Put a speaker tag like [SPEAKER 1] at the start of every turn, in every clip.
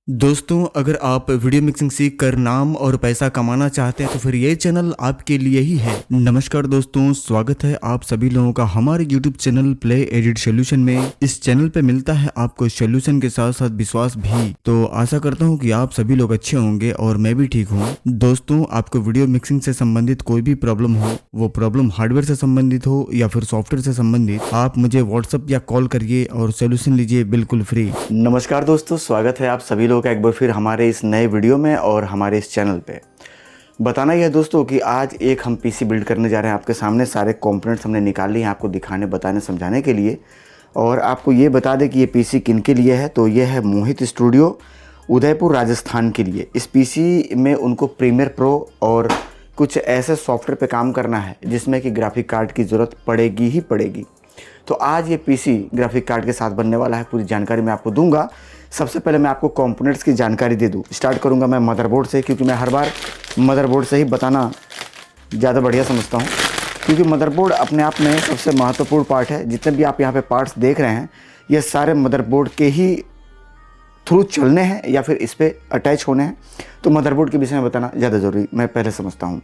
[SPEAKER 1] दोस्तों, अगर आप वीडियो मिक्सिंग सीख कर नाम और पैसा कमाना चाहते हैं तो फिर ये चैनल आपके लिए ही है। नमस्कार दोस्तों, स्वागत है आप सभी लोगों का हमारे YouTube channel play edit solution में। इस चैनल पे मिलता है आपको सोल्यूशन के साथ साथ विश्वास भी। तो आशा करता हूँ कि आप सभी लोग अच्छे होंगे और मैं भी ठीक हूँ। दोस्तों, आपको वीडियो मिक्सिंग से संबंधित कोई भी प्रॉब्लम हो, वो प्रॉब्लम हार्डवेयर से संबंधित हो या फिर सॉफ्टवेयर से संबंधित, आप मुझे व्हाट्सएप या कॉल करिए और सोल्यूशन लीजिए बिल्कुल फ्री।
[SPEAKER 2] नमस्कार दोस्तों, स्वागत है आप सभी लोगों का एक बार फिर हमारे इस नए वीडियो में और हमारे इस चैनल पे। बताना यह दोस्तों कि आज एक हम पीसी बिल्ड करने जा रहे हैं। आपके सामने सारे कंपोनेंट्स हमने निकाल लिए हैं आपको दिखाने, बताने, समझाने के लिए। और आपको ये बता दें कि ये पीसी किन के लिए है। तो ये है मोहित स्टूडियो, उदयपुर, राजस्थान के लिए। इस पीसी में उनको प्रीमियर प्रो और कुछ ऐसे सॉफ्टवेयर पे काम करना है जिसमें कि ग्राफिक कार्ड की ज़रूरत पड़ेगी ही पड़ेगी। तो आज ये पीसी ग्राफिक कार्ड के साथ बनने वाला है। पूरी जानकारी मैं आपको दूंगा। सबसे पहले मैं आपको कंपोनेंट्स की जानकारी दे दूं। स्टार्ट करूंगा मैं मदरबोर्ड से, क्योंकि मैं हर बार मदरबोर्ड से ही बताना ज़्यादा बढ़िया समझता हूं, क्योंकि मदरबोर्ड अपने आप में सबसे महत्वपूर्ण पार्ट है। जितने भी आप यहाँ पे पार्ट्स देख रहे हैं, ये सारे मदरबोर्ड के ही थ्रू चलने हैं या फिर इस पर अटैच होने हैं। तो मदरबोर्ड के विषय में बताना ज़्यादा ज़रूरी मैं पहले समझता हूँ।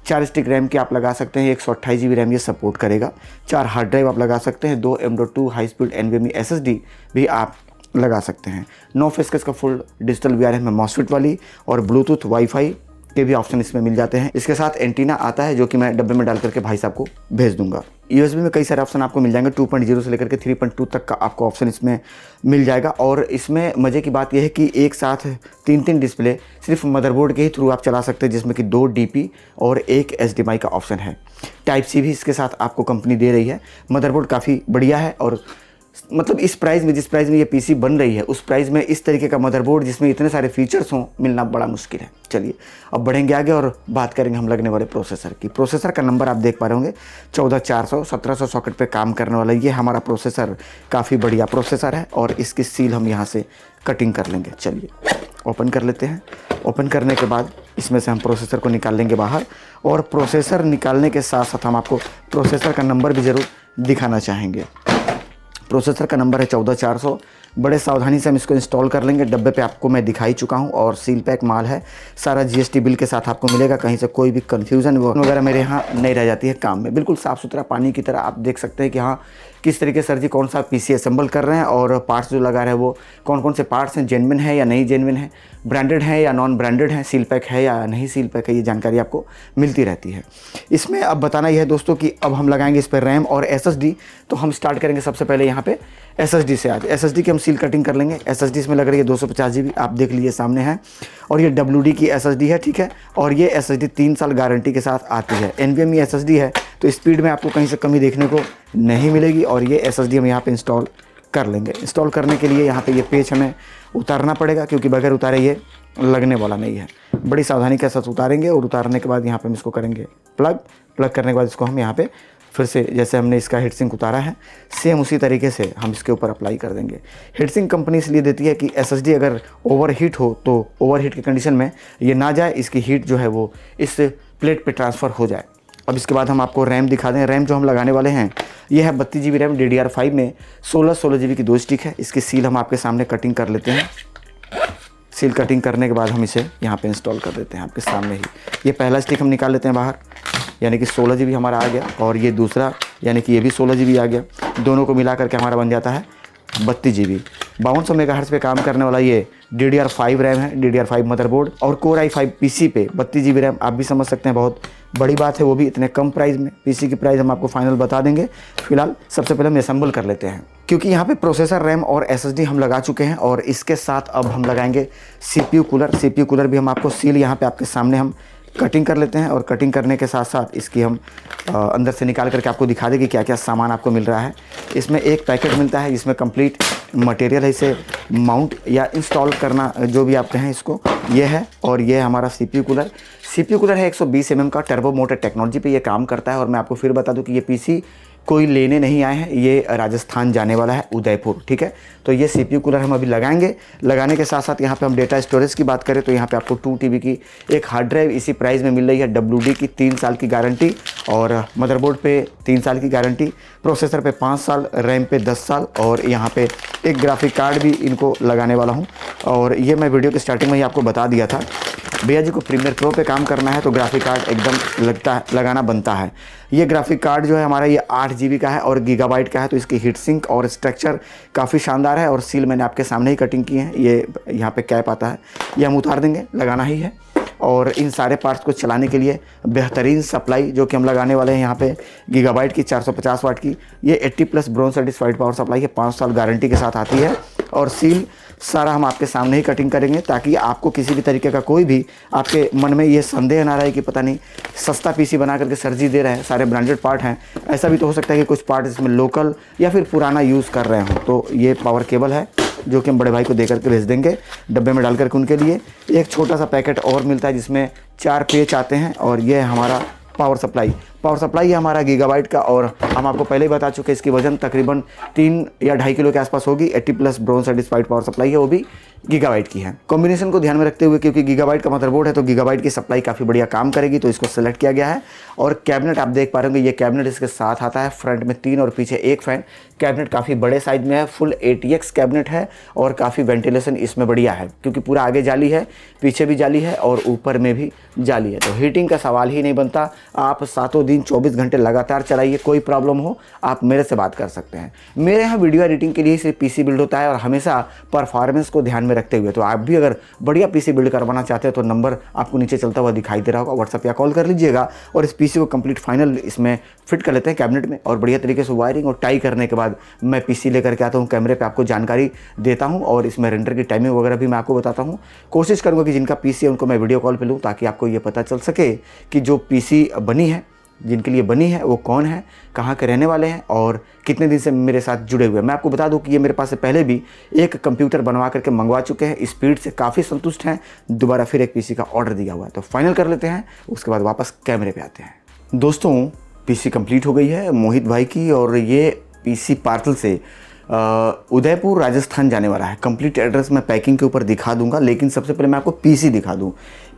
[SPEAKER 2] 4 स्टिक रैम की आप लगा सकते हैं, 128 GB रैम ये सपोर्ट करेगा। 4 हार्ड ड्राइव आप लगा सकते हैं, 2 M.2 high speed NVMe SSD भी आप लगा सकते हैं। 9 फेस का फुल डिजिटल VRM है मॉसफेट वाली, और ब्लूटूथ वाईफाई के भी ऑप्शन इसमें मिल जाते हैं। इसके साथ एंटीना आता है जो कि मैं डब्बे में डाल करके भाई साहब को भेज दूंगा। USB में कई सारे ऑप्शन आपको मिल जाएंगे। 2.0 से लेकर के 3.2 तक का आपको ऑप्शन इसमें मिल जाएगा। और इसमें मज़े की बात यह है कि एक साथ 3 डिस्प्ले सिर्फ मदरबोर्ड के ही थ्रू आप चला सकते हैं, जिसमें कि 2 DP और 1 HDMI का ऑप्शन है। टाइप C भी इसके साथ आपको कंपनी दे रही है। मदरबोर्ड काफ़ी बढ़िया है, और मतलब इस प्राइस में, जिस प्राइस में ये पीसी बन रही है, उस प्राइस में इस तरीके का मदरबोर्ड जिसमें इतने सारे फीचर्स हों मिलना बड़ा मुश्किल है। चलिए अब बढ़ेंगे आगे और बात करेंगे हम लगने वाले प्रोसेसर की। प्रोसेसर का नंबर आप देख पा रहे होंगे 14400 1700 सॉकेट पे काम करने वाला ये हमारा प्रोसेसर काफ़ी बढ़िया प्रोसेसर है। और इसकी सील हम यहाँ से कटिंग कर लेंगे। चलिए ओपन कर लेते हैं। ओपन करने के बाद इसमें से हम प्रोसेसर को निकाल लेंगे बाहर। और प्रोसेसर निकालने के साथ साथ हम आपको प्रोसेसर का नंबर भी ज़रूर दिखाना चाहेंगे। प्रोसेसर का नंबर है 14400। बड़े सावधानी से हम इसको इंस्टॉल कर लेंगे। डब्बे पे आपको मैं दिखाई चुका हूँ और सील पैक माल है। सारा GST बिल के साथ आपको मिलेगा। कहीं से कोई भी कन्फ्यूज़न वगैरह मेरे यहाँ नहीं रह जाती है काम में। बिल्कुल साफ़ सुथरा पानी की तरह आप देख सकते हैं कि हाँ किस तरीके सर जी कौन सा पीसी असेंबल कर रहे हैं, और पार्ट्स जो लगा रहे हैं वो कौन कौन से पार्ट्स हैं, जेन्युइन है या नहीं जेन्युइन है, ब्रांडेड है या नॉन ब्रांडेड है, सील पैक है या नहीं सील पैक है, ये जानकारी आपको मिलती रहती है। इसमें अब बताना यह है दोस्तों कि अब हम लगाएंगे इस पर रैम और SSD। तो हम स्टार्ट करेंगे सबसे पहले यहाँ पे SSD से। आज SSD की हम सील कटिंग कर लेंगे। SSD इसमें लग रही है 250 GB, आप देख लीजिए सामने है। और ये WD की SSD है, ठीक है। और ये SSD 3 साल गारंटी के साथ आती है। NVMe SSD है, तो स्पीड में आपको कहीं से कमी देखने को नहीं मिलेगी। और ये SSD हम यहाँ पे इंस्टॉल कर लेंगे। इंस्टॉल करने के लिए यहाँ पे ये पेज हमें उतारना पड़ेगा, क्योंकि बगैर उतारे ये लगने वाला नहीं है। बड़ी सावधानी के साथ उतारेंगे, और उतारने के बाद यहाँ पे हम इसको करेंगे प्लग करने के बाद इसको हम यहाँ पे फिर से जैसे हमने इसका हीट सिंक उतारा है, सेम उसी तरीके से हम इसके ऊपर अप्लाई कर देंगे। हीट सिंक कंपनी इसलिए देती है कि SSD अगर ओवर हीट हो तो ओवर हीट की कंडीशन में ये ना जाए, इसकी हीट जो है वो इस प्लेट पे ट्रांसफ़र हो जाए। अब इसके बाद हम आपको रैम दिखा दें। रैम जो हम लगाने वाले हैं ये है 32 GB रैम DDR5 में। 16 GB की 2 स्टिक है। इसकी सील हम आपके सामने कटिंग कर लेते हैं। सील कटिंग करने के बाद हम इसे यहाँ पे इंस्टॉल कर देते हैं आपके सामने ही। ये पहला स्टिक हम निकाल लेते हैं बाहर, यानी कि 16 GB हमारा आ गया, और ये दूसरा यानी कि ये भी 16 GB आ गया। दोनों को मिला करके हमारा बन जाता है 32 GB। 5200 MHz पे काम करने वाला ये DDR5 रैम है, DDR5 मदरबोर्ड और Core i5 पीसी पे 32 GB रैम। आप भी समझ सकते हैं बहुत बड़ी बात है, वो भी इतने कम प्राइस में। पीसी की प्राइस हम आपको फाइनल बता देंगे। फिलहाल सबसे पहले हम असेंबल कर लेते हैं, क्योंकि यहाँ पे प्रोसेसर, रैम और SSD हम लगा चुके हैं। और इसके साथ अब हम लगाएंगे CPU कूलर। CPU कूलर भी हम आपको सील यहाँ पे आपके सामने हम कटिंग कर लेते हैं। और कटिंग करने के साथ साथ इसकी हम अंदर से निकाल करके आपको दिखा देंगे क्या क्या सामान आपको मिल रहा है। इसमें एक पैकेट मिलता है जिसमें कंप्लीट मटेरियल है इसे माउंट या इंस्टॉल करना, जो भी आप कहें इसको, ये है। और ये हमारा CPU कूलर है 120 mm का टर्बो मोटर टेक्नोलॉजी पे ये काम करता है। और मैं आपको फिर बता दूं कि ये पीसी कोई लेने नहीं आए हैं, ये राजस्थान जाने वाला है, उदयपुर। ठीक है, तो ये CPU कूलर हम अभी लगाएंगे। लगाने के साथ साथ यहाँ पे हम डेटा स्टोरेज की बात करें तो यहाँ पे आपको 2 TB की एक हार्ड ड्राइव इसी प्राइस में मिल रही है। WD की 3 साल की गारंटी और मदरबोर्ड पे 3 साल की गारंटी, प्रोसेसर पे 5 साल, रैम पे 10 साल और यहाँ पे एक ग्राफिक कार्ड भी इनको लगाने वाला हूँ। और ये मैं वीडियो के स्टार्टिंग में ही आपको बता दिया था, भैया जी को प्रीमियर प्रो पे काम करना है तो ग्राफिक कार्ड एकदम लगाना बनता है। ये ग्राफिक कार्ड जो है हमारा ये 8 GB का है और गीगाबाइट का है, तो इसकी हीट सिंक और स्ट्रक्चर काफ़ी शानदार है। और सील मैंने आपके सामने ही कटिंग की है, ये यहाँ पे कैप आता है, ये हम उतार देंगे, लगाना ही है। और इन सारे पार्ट्स को चलाने के लिए बेहतरीन सप्लाई जो कि हम लगाने वाले हैं यहाँ पे गीगाबाइट की 450 वाट की, ये 80+ ब्रोंज सर्टिफाइड पावर सप्लाई है, 5 साल गारंटी के साथ आती है। और सील सारा हम आपके सामने ही कटिंग करेंगे ताकि आपको किसी भी तरीके का कोई भी आपके मन में ये संदेह ना रहे कि पता नहीं सस्ता PC बना करके सर जी दे रहे हैं, सारे ब्रांडेड पार्ट हैं। ऐसा भी तो हो सकता है कि कुछ पार्ट इसमें लोकल या फिर पुराना यूज़ कर रहे हों। तो ये पावर केबल है जो कि हम बड़े भाई को दे करके भेज देंगे डब्बे में डाल करके। उनके लिए एक छोटा सा पैकेट और मिलता है जिसमें 4 पेच आते हैं और ये है हमारा पावर सप्लाई है हमारा गीगाबाइट का। और हम आपको पहले ही बता चुके हैं इसकी वजन तकरीबन 3 या 2.5 किलो के आसपास होगी। 80+ ब्रोंज सर्टिफाइड पावर सप्लाई है, वो भी गीगाबाइट की है। कॉम्बिनेशन को ध्यान में रखते हुए क्योंकि गीगाबाइट का मदरबोर्ड है तो गीगाबाइट की सप्लाई काफ़ी बढ़िया काम करेगी, तो इसको सेलेक्ट किया गया है। और कैबिनेट आप देख पा रहे होंगे, ये कैबिनेट इसके साथ आता है, फ्रंट में 3 और पीछे 1 फैन। कैबिनेट काफ़ी बड़े साइज में है, फुल ATX कैबिनेट है और काफ़ी वेंटिलेशन इसमें बढ़िया है क्योंकि पूरा आगे जाली है, पीछे भी जाली है और ऊपर में भी जाली है, तो हीटिंग का सवाल ही नहीं बनता। आप 7 दिन 24 घंटे लगातार चलाइए, कोई प्रॉब्लम हो आप मेरे से बात कर सकते हैं। मेरे यहाँ वीडियो एडिटिंग के लिए सिर्फ PC बिल्ड होता है और हमेशा परफॉर्मेंस को ध्यान में रखते हुए। तो आप भी अगर बढ़िया PC बिल्ड करवाना चाहते हैं तो नंबर आपको नीचे चलता हुआ दिखाई दे रहा होगा, व्हाट्सएप या कॉल कर लीजिएगा और इस PC को कंप्लीट फाइनल इसमें फिट कर लेते हैं कैबिनेट में। और बढ़िया तरीके से वायरिंग और टाई करने के बाद मैं PC लेकर के आता हूँ, कैमरे पे आपको जानकारी देता हूँ और इसमें रेंडर की टाइमिंग वगैरह भी मैं आपको बताता हूँ। कोशिश करूँगा कि जिनका PC है उनको मैं वीडियो कॉल पे लूँ ताकि आपको ये पता चल सके कि जो PC बनी है, जिनके लिए बनी है वो कौन है, कहाँ के रहने वाले हैं और कितने दिन से मेरे साथ जुड़े हुए हैं। मैं आपको बता दूं कि ये मेरे पास से पहले भी एक कंप्यूटर बनवा करके मंगवा चुके हैं, स्पीड से काफ़ी संतुष्ट हैं, दोबारा फिर एक PC का ऑर्डर दिया हुआ है। तो फाइनल कर लेते हैं, उसके बाद वापस कैमरे पे आते हैं। दोस्तों PC कंप्लीट हो गई है मोहित भाई की और ये PC पार्सल से उदयपुर राजस्थान जाने वाला है। कंप्लीट एड्रेस मैं पैकिंग के ऊपर दिखा दूंगा, लेकिन सबसे पहले मैं आपको PC दिखा दूं।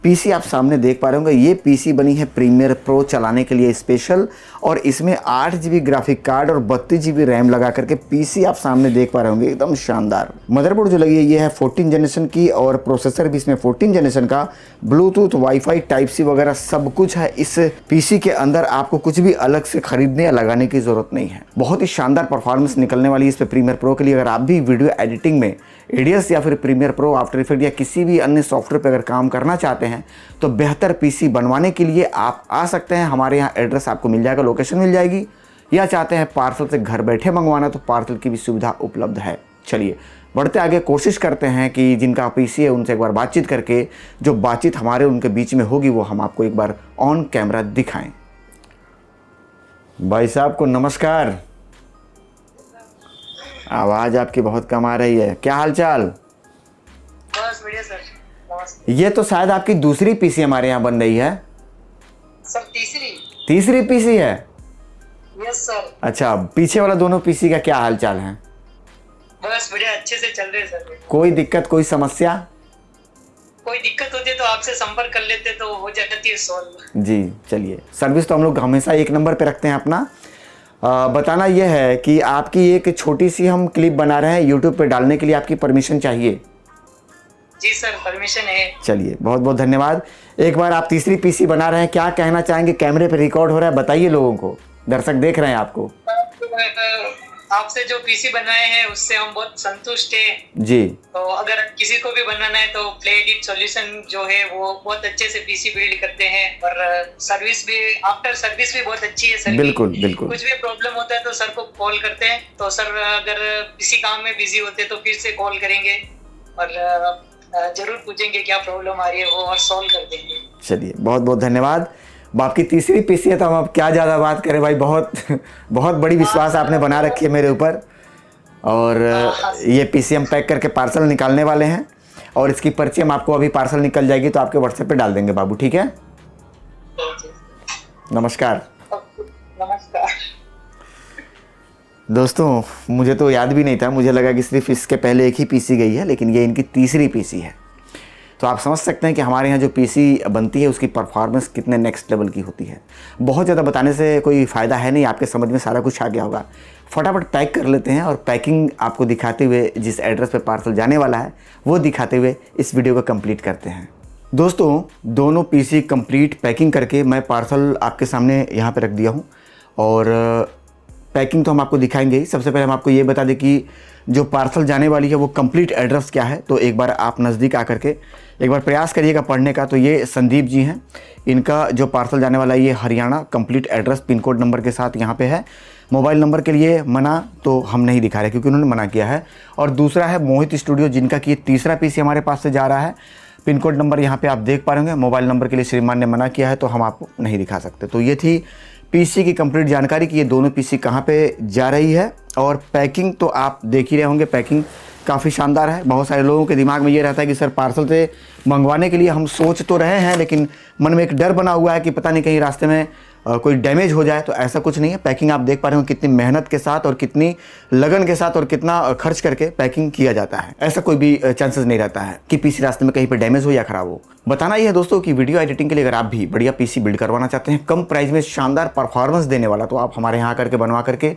[SPEAKER 2] PC आप सामने देख पा रहे होंगे, ये PC बनी है प्रीमियर प्रो चलाने के लिए स्पेशल और इसमें 8 GB ग्राफिक कार्ड और 32 GB रैम लगा करके PC आप सामने देख पा रहे होंगे, एकदम शानदार। मदरबोर्ड जो लगी है ये है 14 जनरेशन की और प्रोसेसर भी इसमें 14 जनरेशन का, ब्लूटूथ, वाईफाई, टाइप C वगैरह सब कुछ है इस PC के अंदर। आपको कुछ भी अलग से खरीदने या लगाने की जरूरत नहीं है। बहुत ही शानदार परफॉर्मेंस निकलने वाली है इस पे प्रीमियर प्रो के लिए। अगर आप भी वीडियो एडिटिंग में एडियस या फिर प्रीमियर प्रो, आफ्टर इफेक्ट या किसी भी अन्य सॉफ्टवेयर पर अगर काम करना चाहते हैं तो बेहतर PC बनवाने के लिए आप आ सकते हैं। हमारे यहाँ एड्रेस आपको मिल जाएगा, लोकेशन मिल जाएगी। या चाहते हैं पार्सल से घर बैठे मंगवाना तो पार्सल की भी सुविधा उपलब्ध है। चलिए बढ़ते आगे, कोशिश करते हैं कि जिनका PC है उनसे एक बार बातचीत करके जो बातचीत हमारे उनके बीच में होगी वो हम आपको एक बार ऑन कैमरा दिखाएं। भाई साहब को नमस्कार। आवाज़ आपकी बहुत कम आ रही है, क्या हाल चाल?
[SPEAKER 3] बस बढ़िया सर।
[SPEAKER 2] ये तो शायद आपकी दूसरी PC हमारे यहाँ बन रही है।
[SPEAKER 3] सर
[SPEAKER 2] तीसरी PC है?
[SPEAKER 3] Yes sir.
[SPEAKER 2] अच्छा, पीछे वाला दोनों PC का क्या हाल चाल है?
[SPEAKER 3] बस बढ़िया, अच्छे से चल रहे हैं सर।
[SPEAKER 2] कोई दिक्कत, कोई समस्या?
[SPEAKER 3] कोई दिक्कत होती है तो आपसे संपर्क कर लेते तो हो जाती है सॉल्व।
[SPEAKER 2] जी चलिए, सर्विस तो हम लोग हमेशा एक नंबर पे रखते हैं अपना। बताना यह है कि आपकी एक छोटी सी हम क्लिप बना रहे हैं यूट्यूब पे डालने के लिए, आपकी परमिशन चाहिए?
[SPEAKER 3] जी सर, परमिशन है।
[SPEAKER 2] चलिए बहुत बहुत धन्यवाद। एक बार आप तीसरी PC बना रहे हैं, क्या कहना चाहेंगे? कैमरे पे रिकॉर्ड हो रहा है, बताइए लोगों को, दर्शक देख रहे हैं आपको।
[SPEAKER 3] आपसे जो PC बनाए हैं उससे हम बहुत संतुष्ट हैं
[SPEAKER 2] जी।
[SPEAKER 3] तो अगर किसी को भी बनाना है तो प्ले एडिट सॉल्यूशन जो है वो बहुत अच्छे से PC बिल्ड करते हैं और सर्विस भी, आफ्टर सर्विस भी बहुत अच्छी है सर।
[SPEAKER 2] बिल्कुल बिल्कुल।
[SPEAKER 3] कुछ भी प्रॉब्लम होता है तो सर को कॉल करते हैं, तो सर अगर किसी काम में बिजी होते तो फिर से कॉल करेंगे और जरूर पूछेंगे क्या प्रॉब्लम आ रही है वो और सॉल्व कर देंगे।
[SPEAKER 2] चलिए बहुत बहुत धन्यवाद। आपकी तीसरी PC है तो हम अब क्या ज़्यादा बात करें भाई, बहुत बहुत बड़ी विश्वास आपने बना रखी है मेरे ऊपर। और ये PC हम पैक करके पार्सल निकालने वाले हैं और इसकी पर्ची हम आपको अभी पार्सल निकल जाएगी तो आपके व्हाट्सएप पे डाल देंगे बाबू, ठीक है?
[SPEAKER 3] नमस्कार।
[SPEAKER 2] नमस्कार।
[SPEAKER 3] नमस्कार।
[SPEAKER 2] दोस्तों मुझे तो याद भी नहीं था, मुझे लगा कि सिर्फ इसके पहले एक ही पीसी गई है, लेकिन ये इनकी तीसरी पीसी है। तो आप समझ सकते हैं कि हमारे यहाँ जो पीसी बनती है उसकी परफॉर्मेंस कितने नेक्स्ट लेवल की होती है। बहुत ज़्यादा बताने से कोई फ़ायदा है नहीं, आपके समझ में सारा कुछ आ गया होगा। फटाफट पैक कर लेते हैं और पैकिंग आपको दिखाते हुए, जिस एड्रेस पे पार्सल जाने वाला है वो दिखाते हुए इस वीडियो को कंप्लीट करते हैं। दोस्तों दोनों पीसी कंप्लीट पैकिंग करके मैं पार्सल आपके सामने यहाँ पे रख दिया हूँ और पैकिंग तो हम आपको दिखाएंगे ही। सबसे पहले हम आपको ये बता दें कि जो पार्सल जाने वाली है वो कंप्लीट एड्रेस क्या है। तो एक बार आप नज़दीक आकर के एक बार प्रयास करिएगा पढ़ने का। तो ये संदीप जी हैं, इनका जो पार्सल जाने वाला है ये Haryana, complete address pin code number के साथ यहाँ पे है। मोबाइल नंबर के लिए मना तो हम नहीं दिखा रहे क्योंकि उन्होंने मना किया है। और दूसरा है मोहित स्टूडियो, जिनका कि तीसरा पीसी हमारे पास से जा रहा है। पिन कोड नंबर यहाँ पे आप देख पा रहे होंगे। मोबाइल नंबर के लिए श्रीमान ने मना किया है तो हम आपको नहीं दिखा सकते। तो ये थी पीसी की कंप्लीट जानकारी कि ये दोनों पीसी कहाँ पे जा रही है। और पैकिंग तो आप देख ही रहे होंगे, पैकिंग काफ़ी शानदार है। बहुत सारे लोगों के दिमाग में ये रहता है कि सर पार्सल से मंगवाने के लिए हम सोच तो रहे हैं, लेकिन मन में एक डर बना हुआ है कि पता नहीं कहीं रास्ते में कोई डैमेज हो जाए। तो ऐसा कुछ नहीं है। पैकिंग आप देख पा रहे हो कितनी मेहनत के साथ और कितनी लगन के साथ और कितना खर्च करके पैकिंग किया जाता है। ऐसा कोई भी चांसेस नहीं रहता है कि पीसी रास्ते में कहीं पर डैमेज हो या ख़राब हो। बताना ही है दोस्तों कि वीडियो एडिटिंग के लिए अगर आप भी बढ़िया पीसी बिल्ड करवाना चाहते हैं, कम प्राइस में शानदार परफॉर्मेंस देने वाला, तो आप हमारे यहाँ करके बनवा करके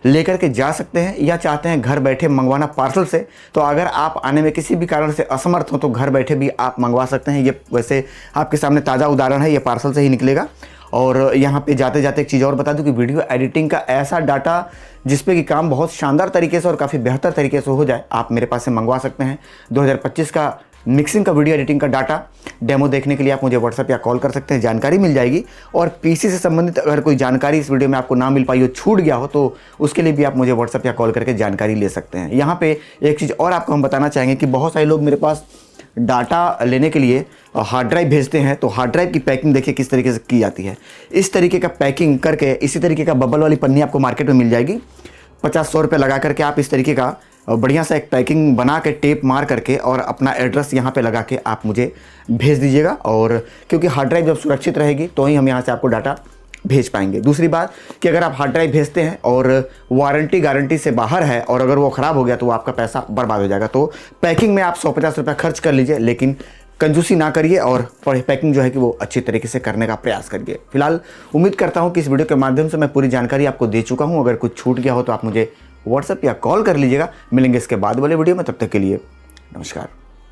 [SPEAKER 2] लेकर के जा सकते हैं। या चाहते हैं घर बैठे मंगवाना पार्सल से, तो अगर आप आने में किसी भी कारण से असमर्थ हो तो घर बैठे भी आप मंगवा सकते हैं। ये वैसे आपके सामने ताज़ा उदाहरण है, ये पार्सल से ही निकलेगा। और यहाँ पे जाते जाते एक चीज़ और बता दूं कि वीडियो एडिटिंग का ऐसा डाटा जिस पे कि काम बहुत शानदार तरीके से और काफ़ी बेहतर तरीके से हो जाए, आप मेरे पास से मंगवा सकते हैं। 2025 का मिक्सिंग का वीडियो एडिटिंग का डाटा डेमो देखने के लिए आप मुझे व्हाट्सएप या कॉल कर सकते हैं, जानकारी मिल जाएगी। और पीसी से संबंधित अगर कोई जानकारी इस वीडियो में आपको ना मिल पाई हो, छूट गया हो, तो उसके लिए भी आप मुझे व्हाट्सएप या कॉल करके जानकारी ले सकते हैं। यहाँ पे एक चीज़ और आपको हम बताना चाहेंगे कि बहुत सारे लोग मेरे पास डाटा लेने के लिए हार्ड ड्राइव भेजते हैं। तो हार्ड ड्राइव की पैकिंग देखिए किस तरीके से की जाती है। इस तरीके का पैकिंग करके इसी तरीके का बबल वाली पन्नी आपको मार्केट में मिल जाएगी। 50-100 रुपये लगा करके आप इस तरीके का बढ़िया सा एक पैकिंग बना के टेप मार करके और अपना एड्रेस यहाँ पे लगा के आप मुझे भेज दीजिएगा। और क्योंकि हार्ड ड्राइव जब सुरक्षित रहेगी तो ही हम यहाँ से आपको डाटा भेज पाएंगे। दूसरी बात कि अगर आप हार्ड ड्राइव भेजते हैं और वारंटी गारंटी से बाहर है और अगर वो ख़राब हो गया तो आपका पैसा बर्बाद हो जाएगा। तो पैकिंग में आप 150 रुपये खर्च कर लीजिए, लेकिन कंजूसी ना करिए और पैकिंग जो है कि वो अच्छी तरीके से करने का प्रयास करिए। फिलहाल उम्मीद करता हूँ कि इस वीडियो के माध्यम से मैं पूरी जानकारी आपको दे चुका हूँ। अगर कुछ छूट गया हो तो आप मुझे व्हाट्सएप या कॉल कर लीजिएगा। मिलेंगे इसके बाद वाले वीडियो में, तब तक के लिए नमस्कार।